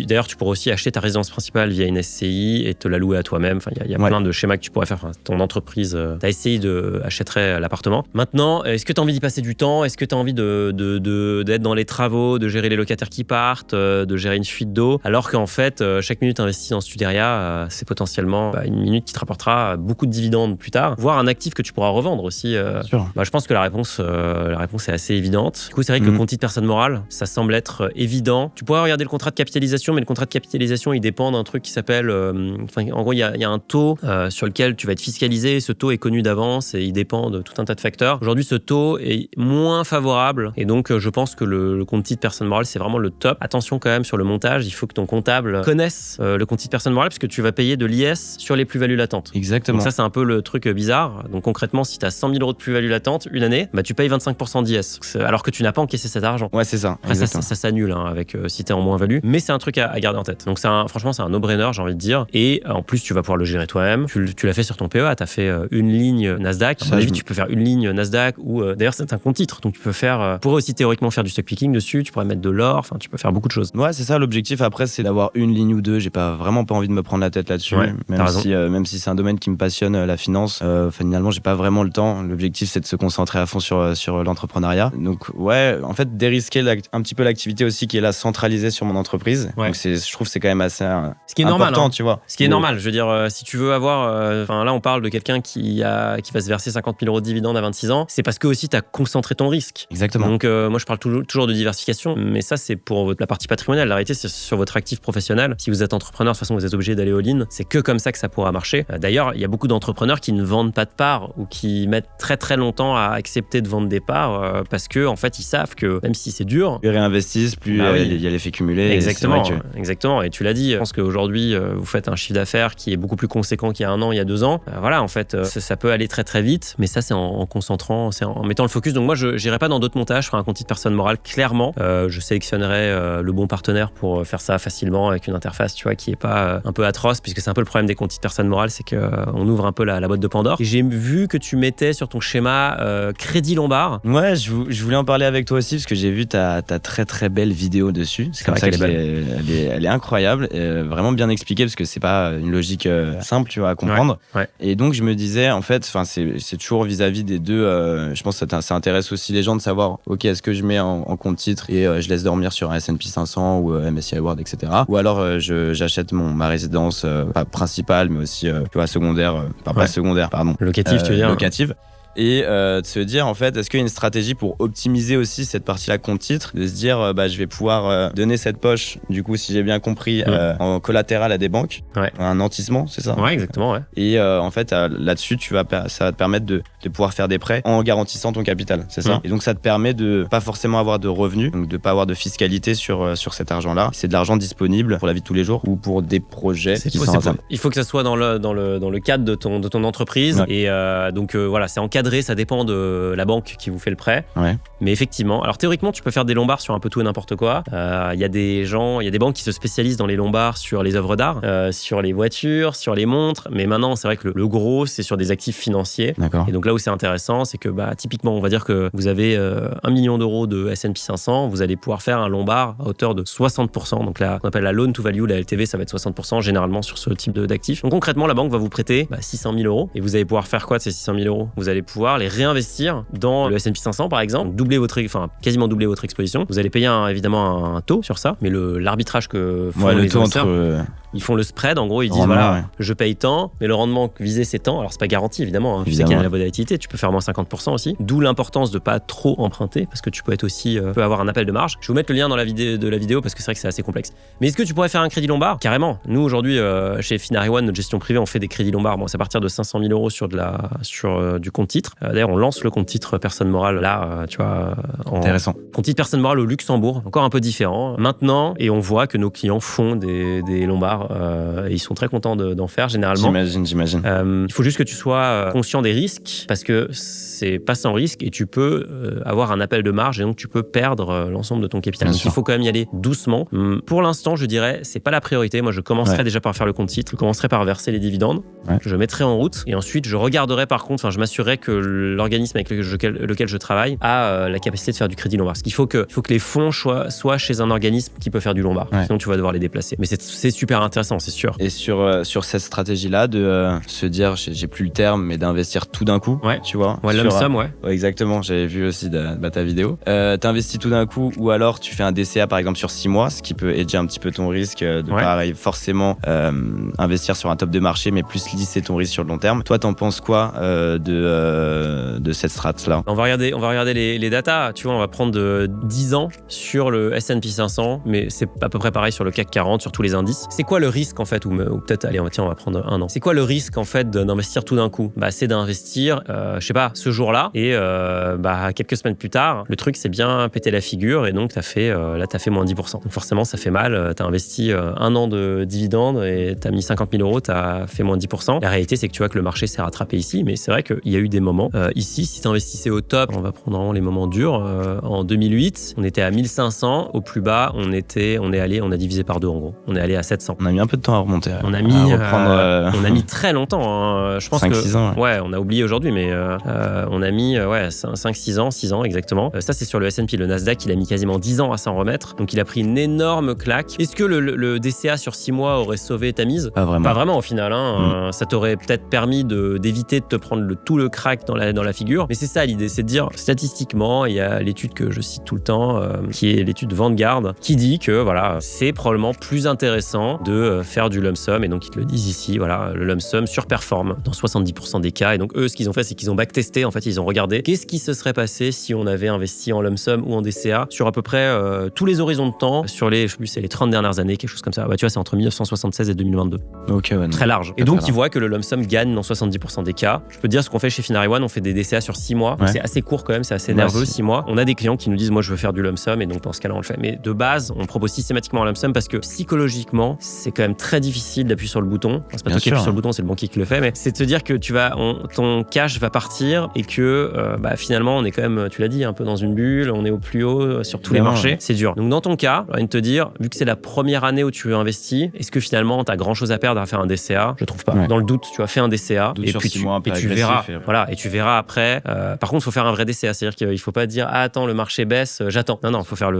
d'ailleurs, tu pourrais aussi acheter ta résidence principale via une SCI et te la louer à toi-même. Enfin, il y a plein de schémas que tu pourrais faire. Enfin, ton entreprise, ta SCI achèterait l'appartement. Maintenant, est-ce que tu as envie d'y passer du temps? Est-ce que tu as envie d'être dans les travaux, de gérer les locataires qui partent, de gérer une fuite d'eau? Alors qu'en fait, chaque minute investie dans Studeria, c'est potentiellement une minute qui te rapportera beaucoup de dividendes plus tard, voire un actif que tu pourras revendre aussi. Je pense que la réponse est assez évidente. Du coup, c'est vrai que le compte titre personne morale, ça semble être évident. Tu pourrais regarder le contrat de capitalisation, mais le contrat de capitalisation, il dépend d'un truc qui s'appelle... en gros, il y a un taux sur lequel tu vas être fiscalisé. Ce taux est connu d'avance et il dépend de tout un tas de facteurs. Aujourd'hui, ce taux est moins favorable et donc je pense que le compte titre personne morale, c'est vraiment le top. Attention quand même sur le montage, il faut que ton comptable connaisse le compte titre personne morale parce que tu vas payer de l'IS sur les plus-values latentes. Exactement. Donc ça, c'est un peu le truc bizarre. Donc concrètement, si tu as 100 000 euros de plus-value latente une année, tu payes 25% d'IS alors que tu n'as pas encaissé cet argent. Ouais, c'est ça. Après, ça s'annule avec si tu es en moins-value, mais c'est un truc à garder en tête. Donc franchement, c'est un no-brainer, j'ai envie de dire. Et en plus, tu vas pouvoir le gérer toi-même. Tu l'as fait sur ton PEA, tu as fait une ligne Nasdaq. À mon avis, tu peux faire une ligne Nasdaq ou d'ailleurs, c'est un compte titre. Donc tu pourrais aussi théoriquement faire du stock picking dessus, tu pourrais mettre de l'or, enfin, tu peux faire beaucoup de choses. Ouais, c'est ça l'objectif. Après, c'est d'avoir une ligne ou deux. J'ai vraiment pas envie de me prendre la tête là-dessus. Ouais, même si c'est un domaine qui me passionne, la finance, finalement, j'ai pas vraiment le temps. L'objectif, c'est de se concentrer à fond sur l'entrepreneuriat. Donc, ouais, en fait, dérisquer un petit peu l'activité aussi qui est là centralisée sur mon entreprise. Ouais. Donc, je trouve que c'est quand même assez ce qui est important, normal, tu vois. Ce qui est normal, je veux dire, si tu veux avoir... là, on parle de quelqu'un qui va se verser 50 000 euros de dividendes à 26 ans. C'est parce que aussi, tu as concentré ton risque. Exactement. Donc, moi, je parle toujours de diversification, mais ça, c'est pour la partie patrimoniale. La réalité, c'est sur votre actif professionnel. Si vous êtes entrepreneur, de toute façon, vous êtes obligé d'aller all-in. C'est que comme ça que ça pourra marcher. D'ailleurs, il y a beaucoup d'entrepreneurs qui ne vendent pas de parts ou qui mettent très, très longtemps à accepter de vendre des parts parce que, en fait, ils savent que même si c'est dur... Plus ils réinvestissent, plus il y a l'effet cumulé. Exactement. Et tu l'as dit, je pense qu'aujourd'hui, vous faites un chiffre d'affaires qui est beaucoup plus conséquent qu'il y a 1 an, il y a 2 ans. Voilà, en fait, ça peut aller très, très vite, mais ça, c'est en concentrant, c'est en mettant le focus. Donc moi, je n'irai pas dans d'autres montages, je ferai un compte titre personne morale, clairement. Je sélectionnerai le bon partenaire pour faire ça facilement avec une interface, tu vois, qui est pas un peu atroce, puisque c'est un peu le problème des comptes titres personne morale, c'est qu'on ouvre un peu la boîte de Pandore. Et j'ai vu que tu mettais sur ton schéma Crédit Lombard. Ouais, je voulais en parler avec toi aussi, parce que j'ai vu ta très très belle vidéo dessus. C'est comme ça qu'elle elle est incroyable, vraiment bien expliquée, parce que c'est pas une logique simple, tu vois, à comprendre. Ouais. Et donc je me disais, en fait, c'est toujours vis-à-vis des deux. Je pense que ça intéresse aussi les gens de savoir, ok, est-ce que je mets en compte titre et je laisse dormir sur un S&P 500 ou MSCI World, etc. Ou alors j'achète ma résidence pas principale, mais aussi tu vois, secondaire, pas secondaire, pardon. Locative, tu veux dire. Locative. Et de se dire, en fait, est-ce qu'il y a une stratégie pour optimiser aussi cette partie-là compte titre, de se dire, je vais pouvoir donner cette poche, du coup, si j'ai bien compris, en collatéral à des banques, un nantissement, c'est ça? Ouais, exactement, ouais. Et en fait, là-dessus, ça va te permettre de pouvoir faire des prêts en garantissant ton capital, c'est ça? Et donc, ça te permet de pas forcément avoir de revenus, donc de pas avoir de fiscalité sur cet argent-là. C'est de l'argent disponible pour la vie de tous les jours ou pour des projets qui sont rentables. Il faut que ça soit dans le cadre de ton entreprise. Ouais. Et donc, voilà, c'est encadré. Ça dépend de la banque qui vous fait le prêt. Ouais. Mais effectivement, alors théoriquement, tu peux faire des lombards sur un peu tout et n'importe quoi. Il y a des banques qui se spécialisent dans les lombards sur les œuvres d'art, sur les voitures, sur les montres. Mais maintenant, c'est vrai que le gros, c'est sur des actifs financiers. D'accord. Et donc là où c'est intéressant, c'est que typiquement, on va dire que vous avez 1 million d'euros de S&P 500, vous allez pouvoir faire un lombard à hauteur de 60%. Donc là, on appelle la loan to value, la LTV, ça va être 60% généralement sur ce type d'actifs. Donc concrètement, la banque va vous prêter 600 000 euros. Et vous allez pouvoir faire quoi de ces 600 000 euros? Vous allez pouvoir les réinvestir dans le S&P 500 par exemple, quasiment doubler votre exposition. Vous allez payer évidemment un taux sur ça, mais l'arbitrage que font les investisseurs... Ils font le spread, en gros, ils disent Rendement, voilà, ouais. je paye tant, mais le rendement visé c'est tant. Alors c'est pas garanti évidemment, hein. Tu sais Évidemment. qu'il y a la volatilité, tu peux faire moins 50% aussi. D'où l'importance de pas trop emprunter parce que tu peux être aussi peut avoir un appel de marge. Je vais vous mettre le lien dans la vidéo parce que c'est vrai que c'est assez complexe. Mais est-ce que tu pourrais faire un crédit lombard? Carrément. Nous aujourd'hui chez Finary One, notre gestion privée, on fait des crédits lombards. Bon, c'est à partir de 500 000 euros sur du compte titre. D'ailleurs, on lance le compte titre personne morale là, tu vois, en Intéressant. compte titre personne morale au Luxembourg, encore un peu différent maintenant, et on voit que nos clients font des lombards et ils sont très contents d'en faire généralement. J'imagine. Il faut juste que tu sois conscient des risques parce que c'est pas sans risque et tu peux avoir un appel de marge et donc tu peux perdre l'ensemble de ton capital. Bien Donc sûr. il faut quand même y aller doucement. Pour l'instant, je dirais, c'est pas la priorité. Moi, je commencerai déjà par faire le compte titre. Je commencerai par verser les dividendes. Ouais. Je mettrai en route et ensuite je regarderai par contre, je m'assurerai que l'organisme avec lequel je travaille a la capacité de faire du crédit lombard. Parce qu'il faut que les fonds soient chez un organisme qui peut faire du lombard. Ouais. Sinon, tu vas devoir les déplacer. Mais c'est super intéressant, c'est sûr. Et sur cette stratégie-là, de se dire, j'ai plus le terme, mais d'investir tout d'un coup, Ouais. tu vois. Ouais, lump sum, ouais. Ouais, exactement, j'avais vu aussi ta vidéo. T'investis tout d'un coup, ou alors tu fais un DCA par exemple sur 6 mois, ce qui peut hedger un petit peu ton risque de pareil, forcément investir sur un top de marché, mais plus lisser ton risque sur le long terme. Toi, t'en penses quoi de cette strat-là? On va regarder les datas. Tu vois, on va prendre 10 ans sur le S&P 500, mais c'est à peu près pareil sur le CAC 40, sur tous les indices. C'est quoi le risque en fait, ou peut-être, allez, on va prendre un an. C'est quoi le risque en fait d'investir tout d'un coup? C'est d'investir, je sais pas, ce jour-là, et quelques semaines plus tard, le truc c'est bien pété la figure, et donc t'as fait moins 10%. Donc forcément, ça fait mal. T'as investi un an de dividendes et t'as mis 50 000 euros, t'as fait moins 10%. La réalité, c'est que tu vois que le marché s'est rattrapé ici, mais c'est vrai qu'il y a eu des moments. Ici, si t'investissais au top, on va prendre vraiment les moments durs. En 2008, on était à 1500. Au plus bas, on a divisé par 2 en gros. On est allé à 700. On a mis un peu de temps à remonter. On a à mis, reprendre, on a mis très longtemps. Hein. Je pense 5-6 ans. Ouais, on a oublié aujourd'hui, mais on a mis 5-6 ans, 6 ans exactement. Ça, c'est sur le S&P. Le Nasdaq, il a mis quasiment 10 ans à s'en remettre. Donc, il a pris une énorme claque. Est-ce que le DCA sur 6 mois aurait sauvé ta mise? Pas vraiment. Pas vraiment au final. Hein. Ça t'aurait peut-être permis d'éviter de te prendre tout le crack dans la figure. Mais c'est ça l'idée, c'est de dire statistiquement, il y a l'étude que je cite tout le temps, qui est l'étude Vanguard, qui dit que voilà, c'est probablement plus intéressant de faire du lump sum. Et donc ils te le disent ici, voilà, le lump sum surperforme dans 70% des cas. Et donc eux, ce qu'ils ont fait, c'est qu'ils ont backtesté. En fait, ils ont regardé qu'est-ce qui se serait passé si on avait investi en lump sum ou en DCA sur à peu près tous les horizons de temps, sur les 30 dernières années, quelque chose comme ça. Tu vois, c'est entre 1976 et 2022. Ok, ouais, Très large. Et donc, ils voient que le lump sum gagne dans 70% des cas. Je peux te dire ce qu'on fait chez Finary One, on fait des DCA sur 6 mois. Ouais. C'est assez court quand même, c'est assez nerveux, 6 mois. On a des clients qui nous disent, moi, je veux faire du lump sum, et donc dans ce cas-là, on le fait. Mais de base, on propose systématiquement un lump sum parce que psychologiquement, c'est quand même très difficile d'appuyer sur le bouton. Enfin, c'est pas toi qui appuies sur le bouton, c'est le banquier qui le fait, mais c'est de te dire que ton cash va partir et que finalement, on est quand même, tu l'as dit, un peu dans une bulle, on est au plus haut sur tous les marchés. C'est dur. Donc, dans ton cas, j'ai envie de te dire, vu que c'est la première année où tu investis, est-ce que finalement, tu as grand chose à perdre à faire un DCA? Je trouve pas. Ouais. Dans le doute, tu as fait un DCA et puis tu verras. Voilà, et tu verras après. Par contre, il faut faire un vrai DCA, c'est-à-dire qu'il faut pas dire attends, le marché baisse, j'attends. Non, il faut faire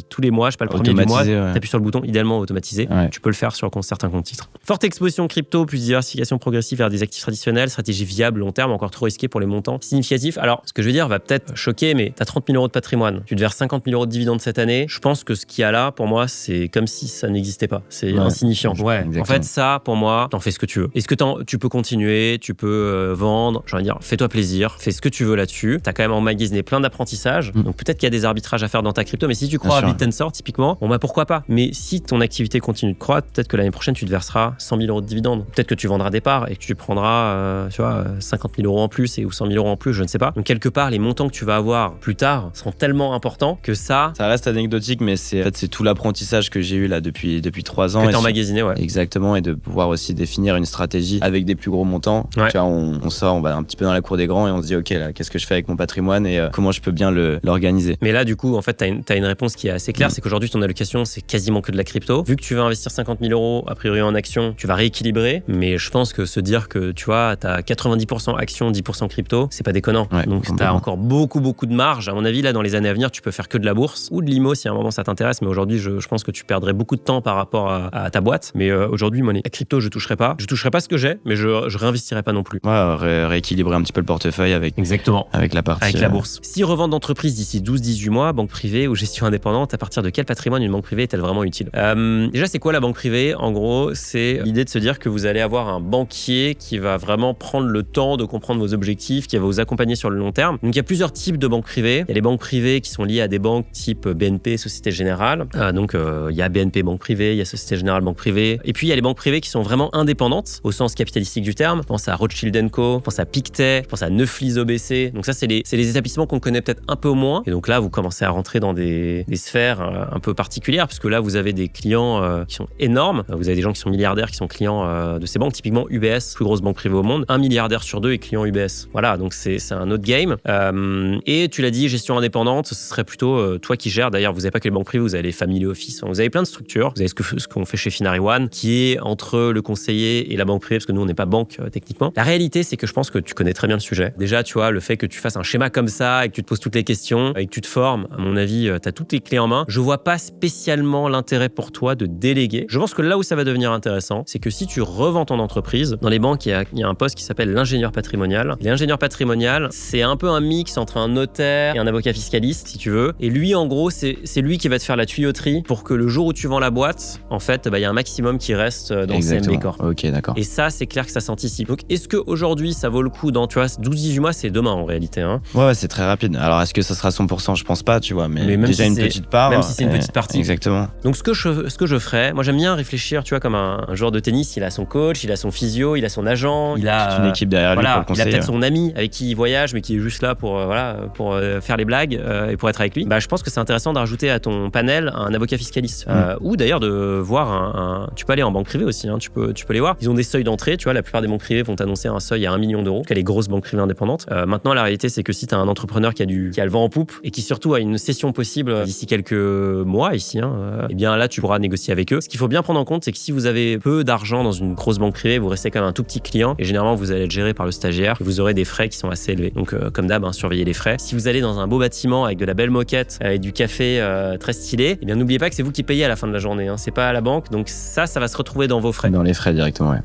tous les mois, je sais pas, le premier du mois, t'appuies sur le bouton, idéalement automatisé. Ouais. Tu peux le faire sur certains comptes titres. Forte exposition crypto, plus diversification progressive vers des actifs traditionnels, stratégie viable long terme, encore trop risquée pour les montants significatifs. Alors, ce que je veux dire va peut-être choquer, mais t'as 30 000 euros de patrimoine, tu te verses 50 000 euros de dividendes cette année. Je pense que ce qu'il y a là, pour moi, c'est comme si ça n'existait pas. C'est insignifiant. Ouais. Exactement. En fait, ça, pour moi, t'en fais ce que tu veux. Est-ce que tu peux continuer, tu peux vendre, j'ai envie de dire, fais-toi plaisir, fais ce que tu veux là-dessus. T'as quand même emmagasiné plein d'apprentissages. Donc peut-être qu'il y a des arbitrages à faire dans ta crypto, mais si tu crois à BitTensor, typiquement, pourquoi pas. Mais si ton activité continue de croître, peut-être que l'année prochaine, tu te verseras 100 000 euros de dividendes. Peut-être que tu vendras des parts et que tu prendras, 50 000 euros en plus ou 100 000 euros en plus, je ne sais pas. Donc quelque part, les montants que tu vas avoir plus tard seront tellement importants que ça reste anecdotique, mais c'est tout l'apprentissage que j'ai eu là depuis 3 ans. Que t'as emmagasiné, ouais. Exactement, et de pouvoir aussi définir une stratégie avec des plus gros montants. Ouais. Tu vois, on sort, on va un petit peu dans la cour des grands et on se dit ok, là, qu'est-ce que je fais avec mon patrimoine et comment je peux bien l'organiser. Mais là, du coup, en fait, t'as une réponse qui est assez claire, c'est qu'aujourd'hui, ton allocation, c'est quasiment que de la crypto. Vu que tu vas investir 50 000 euros, a priori en actions, tu vas rééquilibrer. Mais je pense que se dire que, tu vois, t'as 90% actions, 10% crypto, c'est pas déconnant. Ouais, donc, t'as encore beaucoup de marge. À mon avis, là, dans les années à venir, tu peux faire que de la bourse ou de l'IMO si à un moment ça t'intéresse. Mais aujourd'hui, je pense que tu perdrais beaucoup de temps par rapport à ta boîte. Mais aujourd'hui, moi, la crypto, je toucherai pas. Je toucherai pas ce que j'ai, mais je réinvestirai pas non plus. Ouais, rééquilibrer un petit peu le portefeuille avec la partie. Avec la bourse. Si revente d'entreprise d'ici 12-18 mois, banque privée ou gestion indépendante, à partir de quel patrimoine une banque privée est-elle vraiment utile? Déjà, c'est quoi la banque privée? privée, en gros, c'est l'idée de se dire que vous allez avoir un banquier qui va vraiment prendre le temps de comprendre vos objectifs, qui va vous accompagner sur le long terme. Donc il y a plusieurs types de banques privées. Il y a les banques privées qui sont liées à des banques type BNP, Société Générale. Il y a BNP banque privée, il y a Société Générale banque privée. Et puis il y a les banques privées qui sont vraiment indépendantes au sens capitalistique du terme. Je pense à Rothschild & Co, je pense à Pictet, je pense à Neuflize OBC. Donc ça, c'est les établissements qu'on connaît peut-être un peu moins. Et donc là, vous commencez à rentrer dans des sphères un peu particulières, parce que là, vous avez des clients qui sont énormes. Vous avez des gens qui sont milliardaires qui sont clients de ces banques. Typiquement UBS, plus grosse banque privée au monde. 1 milliardaire sur 2 est client UBS. Voilà, donc c'est un autre game. Et tu l'as dit, gestion indépendante, ce serait plutôt toi qui gères. D'ailleurs, vous n'avez pas que les banques privées, vous avez les family office. Vous avez plein de structures. Vous avez ce qu'on fait chez Finary One, qui est entre le conseiller et la banque privée, parce que nous, on n'est pas banque techniquement. La réalité, c'est que je pense que tu connais très bien le sujet. Déjà, tu vois, le fait que tu fasses un schéma comme ça et que tu te poses toutes les questions et que tu te formes, à mon avis, tu as toutes les clés en main. Je vois pas spécialement l'intérêt pour toi de déléguer. Je pense que là où ça va devenir intéressant, c'est que si tu revends ton entreprise, dans les banques, il y a un poste qui s'appelle l'ingénieur patrimonial. L'ingénieur patrimonial, c'est un peu un mix entre un notaire et un avocat fiscaliste, si tu veux. Et lui, en gros, c'est lui qui va te faire la tuyauterie pour que le jour où tu vends la boîte, en fait, il y a un maximum qui reste dans Exactement. CMB Corp. Ok, d'accord. Et ça, c'est clair que ça s'anticipe. Donc, est-ce qu'aujourd'hui, ça vaut le coup dans, tu vois, 12-18 mois, c'est demain en réalité. Hein. Ouais, c'est très rapide. Alors, est-ce que ça sera 100%? Je pense pas, tu vois, mais même déjà si une petite part. Même si c'est une petite partie. Exactement. Donc, ce que je ferais, moi, j'aime bien réfléchir, tu vois, comme un joueur de tennis, il a son coach, il a son physio, il a son agent, il a une équipe derrière lui pour le conseiller. Il a peut-être son ami avec qui il voyage, mais qui est juste là pour faire les blagues et pour être avec lui. Je pense que c'est intéressant de rajouter à ton panel un avocat fiscaliste. Ou d'ailleurs de voir tu peux aller en banque privée aussi, hein, tu peux les voir. Ils ont des seuils d'entrée, tu vois, la plupart des banques privées vont t'annoncer un seuil à 1 million d'euros, qu'elle est grosse banque privée indépendante. Maintenant, la réalité, c'est que si tu as un entrepreneur qui a le vent en poupe et qui surtout a une cession possible d'ici quelques mois ici, eh bien là, tu pourras négocier avec eux. Ce qu'il faut bien prendre en compte, c'est que si vous avez peu d'argent dans une grosse banque privée, vous restez quand même un tout petit client et généralement, vous allez être géré par le stagiaire et vous aurez des frais qui sont assez élevés. Donc, comme d'hab, surveillez les frais. Si vous allez dans un beau bâtiment avec de la belle moquette et du café très stylé, eh bien n'oubliez pas que c'est vous qui payez à la fin de la journée. C'est pas à la banque. Donc ça va se retrouver dans vos frais. Dans les frais directement, ouais.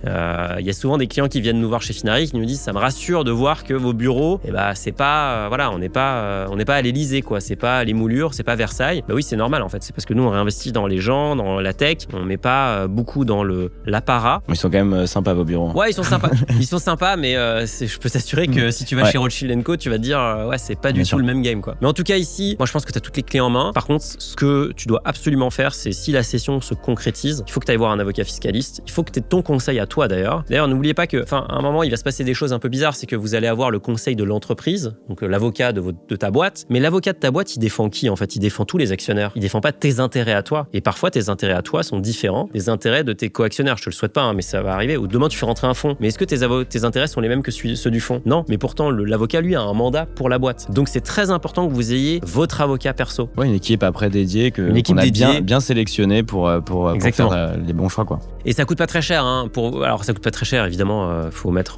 Il y a souvent des clients qui viennent nous voir chez Finary qui nous disent ça me rassure de voir que vos bureaux, c'est pas on n'est pas à l'Élysée quoi. C'est pas les moulures, c'est pas Versailles. Oui, c'est normal en fait. C'est parce que nous on réinvestit dans les gens, dans la tech. On met pas beaucoup dans l'apparat. Ils sont quand même sympas vos bureaux. Ouais, ils sont sympas. Ils sont sympas, mais je peux t'assurer que si tu vas chez Rothschild & Co, tu vas te dire c'est pas du tout le même game quoi. Mais en tout cas ici, moi je pense que tu as toutes les clés en main. Par contre, ce que tu dois absolument faire, c'est si la cession se concrétise, il faut que tu ailles voir un avocat fiscaliste. Il faut que tu aies ton conseil à toi d'ailleurs. D'ailleurs, n'oubliez pas que, à un moment, il va se passer des choses un peu bizarres, c'est que vous allez avoir le conseil de l'entreprise, donc l'avocat de ta boîte. Mais l'avocat de ta boîte, il défend qui en fait? Il défend tous les actionnaires. Il défend pas tes intérêts à toi. Et parfois, tes intérêts à toi sont différents des intérêts de tes coactionnaires. Je te le souhaite pas, mais ça va arriver. Ou demain, tu fais rentrer un fonds. Mais est-ce que tes intérêts sont les mêmes que ceux du fonds? Non. Mais pourtant, l'avocat, lui, a un mandat pour la boîte. Donc, c'est très important que vous ayez votre avocat perso. Ouais, une équipe après dédiée qu'on a bien sélectionnée pour faire les bons choix, quoi. Et ça coûte pas très cher. Alors, ça coûte pas très cher, évidemment. Faut mettre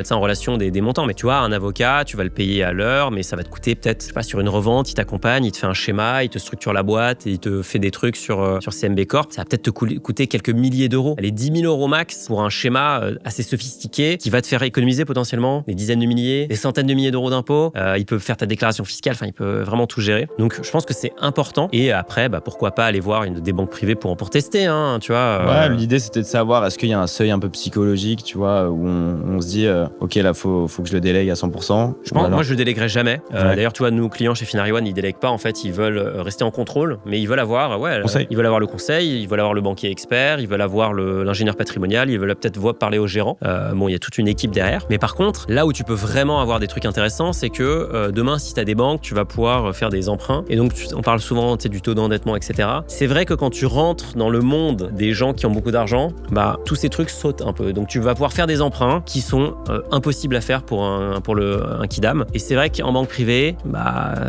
ça en relation des montants. Mais tu vois, un avocat, tu vas le payer à l'heure, mais ça va te coûter peut-être, je sais pas, sur une revente, il t'accompagne, il te fait un schéma, il te structure la boîte, et il te fait des trucs sur CMB Corp. Ça va peut-être te coûter quelques milliers d'euros. Allez, 10 000 euros max pour un schéma assez sophistiqué qui va te faire économiser potentiellement des dizaines de milliers, des centaines de milliers d'euros d'impôts. Il peut faire ta déclaration fiscale, il peut vraiment tout gérer. Donc, je pense que c'est important. Et après, pourquoi pas aller voir des banques privées pour tester, tu vois. Ouais, l'idée c'était de savoir est-ce qu'il y a un seuil un peu psychologique, tu vois, où on se dit ok, là faut que je le délègue à 100%. Moi je le délèguerai jamais. D'ailleurs, tu vois, nos clients chez Finary One, ils délèguent pas. En fait, ils veulent rester en contrôle, mais ils veulent avoir ils veulent avoir le conseil, ils veulent avoir le banquier expert, ils veulent avoir l'ingénieur patrimonial, ils veulent peut-être parler au gérant. Il y a toute une équipe derrière. Mais par contre, là où tu peux vraiment avoir des trucs intéressants, c'est que demain, si tu as des banques, tu vas pouvoir faire des emprunts. Et donc, on parle souvent du taux d'endettement, etc. C'est vrai que quand tu rentres dans le monde des gens qui ont beaucoup d'argent, tous ces trucs sautent un peu. Donc, tu vas pouvoir faire des emprunts qui sont impossibles à faire pour un kidam. Et c'est vrai qu'en banque privée,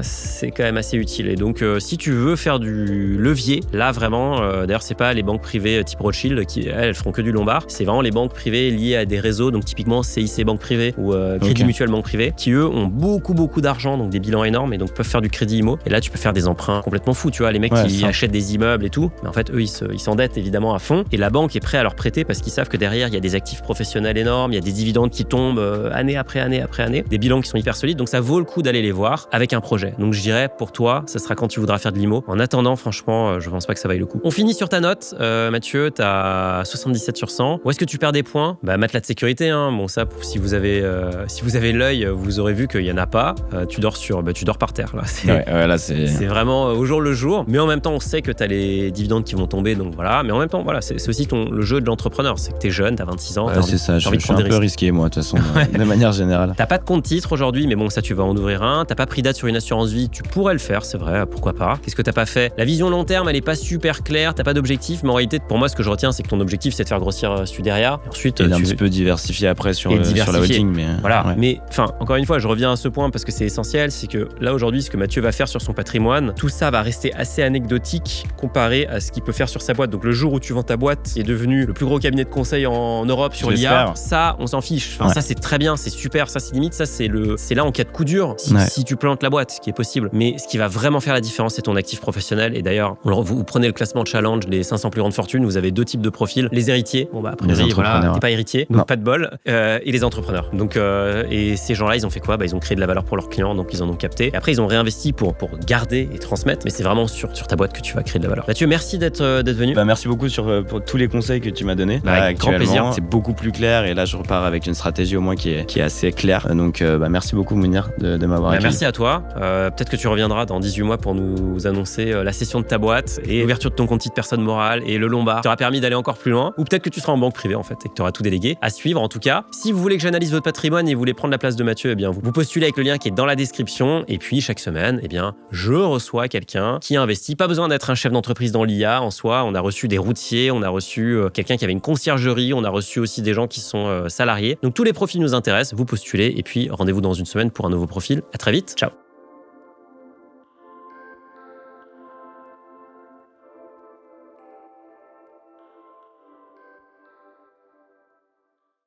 c'est quand même assez utile. Et donc, si tu veux faire du levier, là, vraiment, d'ailleurs, c'est pas les banques privées type Rothschild qui, elles feront que du lombard. C'est vraiment les banques privées liées à des réseaux, donc typiquement CIC Banque Privée ou Crédit Mutuel Banque Privée, qui eux ont beaucoup d'argent, donc des bilans énormes, et donc peuvent faire du crédit IMO. Et là, tu peux faire des emprunts complètement fous, tu vois, les mecs qui achètent des immeubles et tout. Mais en fait, eux, ils s'endettent évidemment à fond. Et la banque est prête à leur prêter parce qu'ils savent que derrière, il y a des actifs professionnels énormes, il y a des dividendes qui tombent année après année après année, des bilans qui sont hyper solides. Donc ça vaut le coup d'aller les voir avec un projet. Donc je dirais, pour toi, ça sera quand tu voudras faire de l'IMO. En attendant, franchement, je pense pas que ça vaille le coup. On finit sur sur ta note, Mathieu, tu as 77 sur 100. Où est-ce que tu perds des points? Matelas de sécurité. Hein. Bon, ça, si vous avez l'œil, vous aurez vu qu'il n'y en a pas. Tu dors par terre. Là, c'est vraiment au jour le jour. Mais en même temps, on sait que tu as les dividendes qui vont tomber. Donc voilà. Mais en même temps, voilà, c'est aussi le jeu de l'entrepreneur. C'est que tu es jeune, tu as 26 ans. C'est ça, je suis un peu risqué, moi, de toute façon, de manière générale. T'as pas de compte titre aujourd'hui, mais bon, ça, tu vas en ouvrir un. T'as pas pris date sur une assurance vie, tu pourrais le faire, c'est vrai, pourquoi pas. Qu'est-ce que t'as pas fait? La vision long terme, elle est pas super claire, t'as pas d'objectif, mais en réalité, pour moi, ce que je retiens, c'est que ton objectif, c'est de faire grossir Suderia. Et ensuite, un petit peu diversifier après sur la holding. Mais voilà. Ouais. Mais encore une fois, je reviens à ce point parce que c'est essentiel, c'est que là, aujourd'hui, ce que Mathieu va faire sur son patrimoine, tout ça va rester assez anecdotique comparé à ce qu'il peut faire sur sa boîte. Donc, le jour où tu vends ta boîte, qui est devenu le plus gros cabinet de conseil en Europe sur l'IA, ça, on s'en fiche. Ça, c'est très bien, c'est super, ça, c'est limite, ça, c'est là en cas de coup dur, si tu plantes la boîte, ce qui est possible. Mais ce qui va vraiment faire la différence, c'est ton actif professionnel. Et d'ailleurs, vous prenez le classement challenge des 500 plus grandes fortunes, vous avez deux types de profils. Les héritiers, a priori, voilà, t'es pas héritier, donc pas de bol, et les entrepreneurs. Donc, et ces gens-là, ils ont fait quoi? Ils ont créé de la valeur pour leurs clients, donc ils en ont capté. Et après, ils ont réinvesti pour garder et transmettre. Mais c'est vraiment sur ta boîte que tu vas créer de la valeur. Mathieu, merci d'être venu. Merci beaucoup pour tous les conseils que tu m'as donnés. Avec grand plaisir. C'est beaucoup plus clair et là, je repars avec une stratégie au moins qui est assez claire. Donc, merci beaucoup, Mounir, de m'avoir accueilli. Merci à toi. Peut-être que tu reviendras dans 18 mois pour nous annoncer la cession de ta boîte et l'ouverture de ton compte titre personne morale et le Lombard. Ça t'aura permis d'aller encore plus loin. Ou peut-être que tu seras en banque privée en fait et que tu auras tout délégué. À suivre en tout cas. Si vous voulez que j'analyse votre patrimoine et vous voulez prendre la place de Mathieu, vous postulez avec le lien qui est dans la description. Et puis chaque semaine, je reçois quelqu'un qui investit. Pas besoin d'être un chef d'entreprise dans l'IA en soi. On a reçu des routiers, on a reçu quelqu'un qui avait une conciergerie, on a reçu aussi des gens qui sont salariés. Donc tous les profils nous intéressent. Vous postulez et puis rendez-vous dans une semaine pour un nouveau profil. À très vite. Ciao.